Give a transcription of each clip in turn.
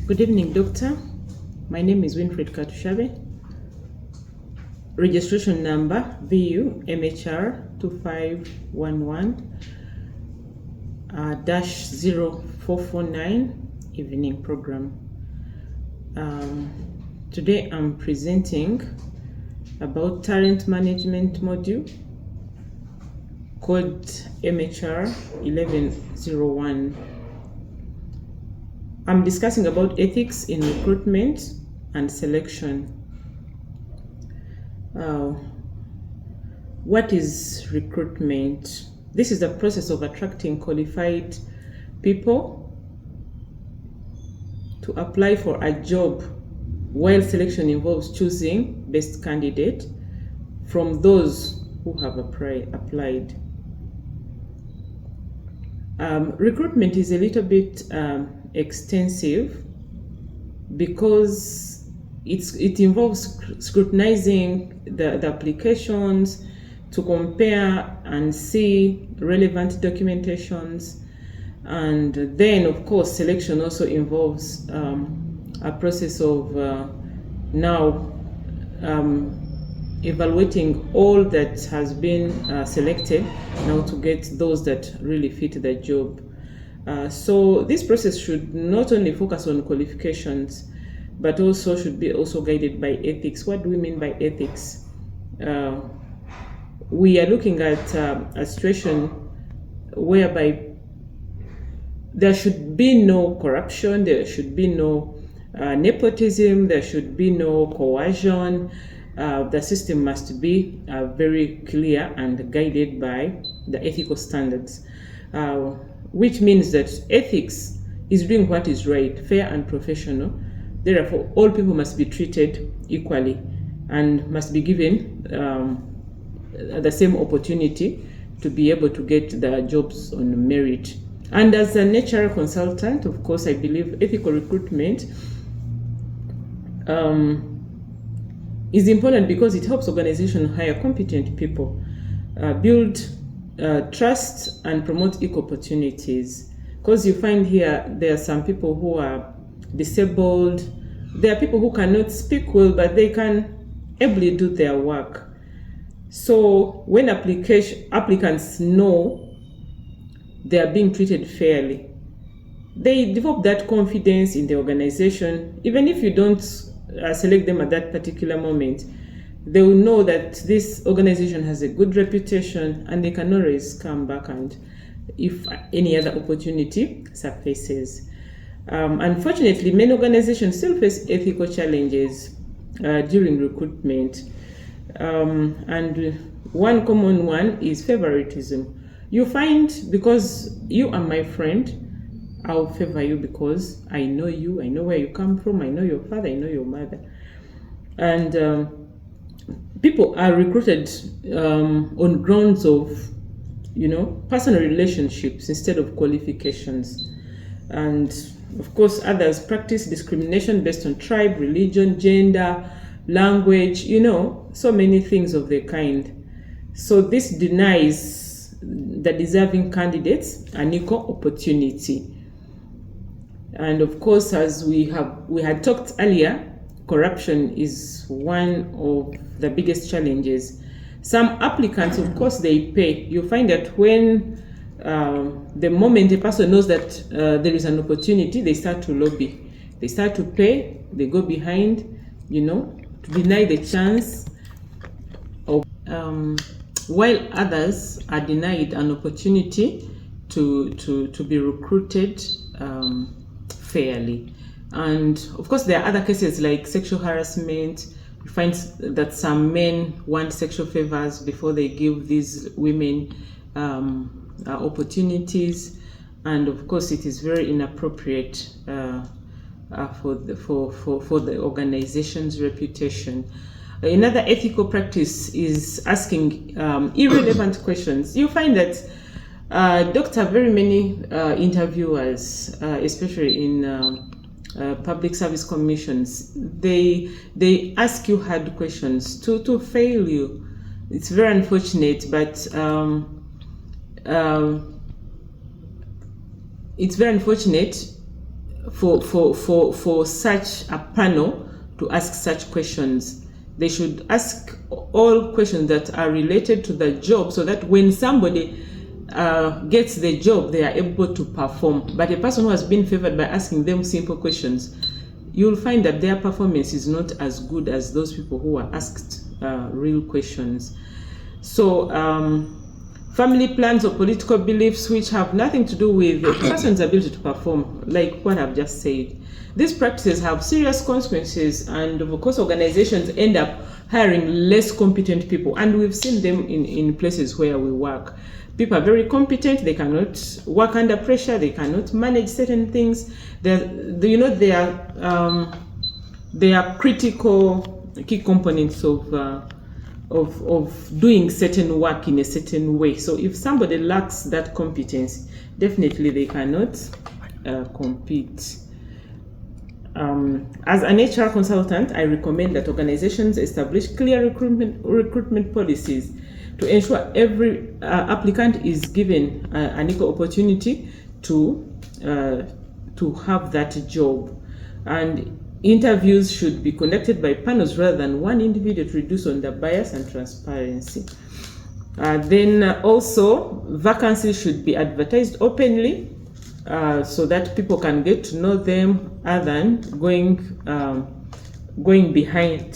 Good evening, Doctor. My name is Winfred Katushabe. Registration number VU MHR 2511 -0449 evening program. Today I'm presenting about talent management module called MHR 1101. I'm discussing about ethics in recruitment and selection. What is recruitment? This is the process of attracting qualified people to apply for a job, while selection involves choosing best candidate from those who have applied. Recruitment is a little bit extensive because it involves scrutinizing the applications to compare and see relevant documentations, and then of course selection also involves a process of evaluating all that has been selected now to get those that really fit the job. So this process should not only focus on qualifications, but also should be also guided by ethics. What do we mean by ethics? We are looking at a situation whereby there should be no corruption, there should be no nepotism, there should be no coercion. The system must be very clear and guided by the ethical standards, which means that ethics is doing what is right, fair and professional. Therefore, all people must be treated equally and must be given the same opportunity to be able to get the jobs on merit. And as a natural consultant, of course, I believe ethical recruitment is important because it helps organizations hire competent people, build trust, and promote equal opportunities. Because you find here, there are some people who are disabled, there are people who cannot speak well, but they can ably do their work. So when applicants know they are being treated fairly, they develop that confidence in the organization. Even if you don't select them at that particular moment, they will know that this organization has a good reputation and they can always come back and if any other opportunity surfaces. Unfortunately, many organizations still face ethical challenges during recruitment. And one common one is favoritism. You find, because you are my friend, I'll favor you because I know you, I know where you come from, I know your father, I know your mother. And people are recruited on grounds of, personal relationships instead of qualifications. And of course, others practice discrimination based on tribe, religion, gender, language, so many things of the kind. So this denies the deserving candidates an equal opportunity. And of course, as we had talked earlier, corruption is one of the biggest challenges. Some applicants, of course, they pay. You find that when the moment a person knows that there is an opportunity, they start to lobby. They start to pay, they go behind, to deny the chance of, while others are denied an opportunity to be recruited fairly. And of course, there are other cases like sexual harassment. You find that some men want sexual favors before they give these women opportunities, and of course, it is very inappropriate for the organization's reputation. Another ethical practice is asking irrelevant questions. You find that very many interviewers, especially in public service commissions, they ask you hard questions to fail you. It's very unfortunate, but it's very unfortunate for such a panel to ask such questions. They should ask all questions that are related to the job, so that when somebody gets the job, they are able to perform. But a person who has been favored by asking them simple questions, you'll find that their performance is not as good as those people who are asked real questions. So family plans or political beliefs which have nothing to do with a person's ability to perform, like what I've just said. These practices have serious consequences, and of course organizations end up hiring less competent people, and we've seen them in places where we work. People are very competent, they cannot work under pressure, they cannot manage certain things. They are critical key components of doing certain work in a certain way. So if somebody lacks that competence, definitely they cannot compete. As an HR consultant, I recommend that organizations establish clear recruitment policies to ensure every applicant is given an equal opportunity to have that job. And interviews should be conducted by panels rather than one individual to reduce on the bias and transparency. Then also, vacancies should be advertised openly so that people can get to know them, other than going behind,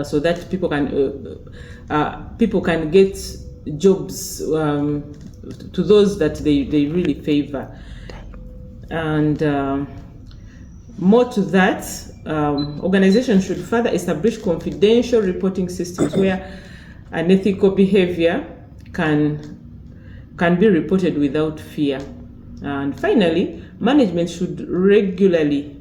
so that people can get jobs to those that they really favor. And more to that, organizations should further establish confidential reporting systems where unethical behavior can be reported without fear. And finally, management should regularly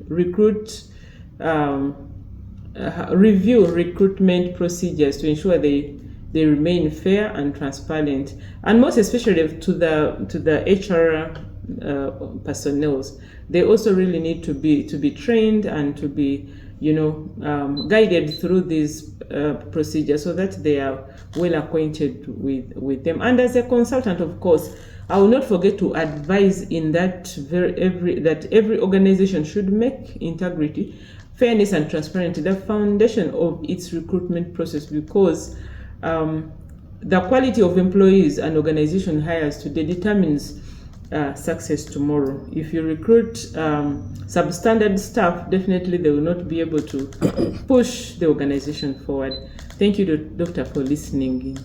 review recruitment procedures to ensure they remain fair and transparent, and most especially to the HR personnel. They also really need to be trained and to be guided through these procedures so that they are well acquainted with them. And as a consultant, of course, I will not forget to advise in that every organization should make integrity, fairness, and transparency the foundation of its recruitment process, because the quality of employees an organization hires today determines success tomorrow. If you recruit substandard staff, definitely they will not be able to push the organization forward. Thank you, Doctor, for listening in.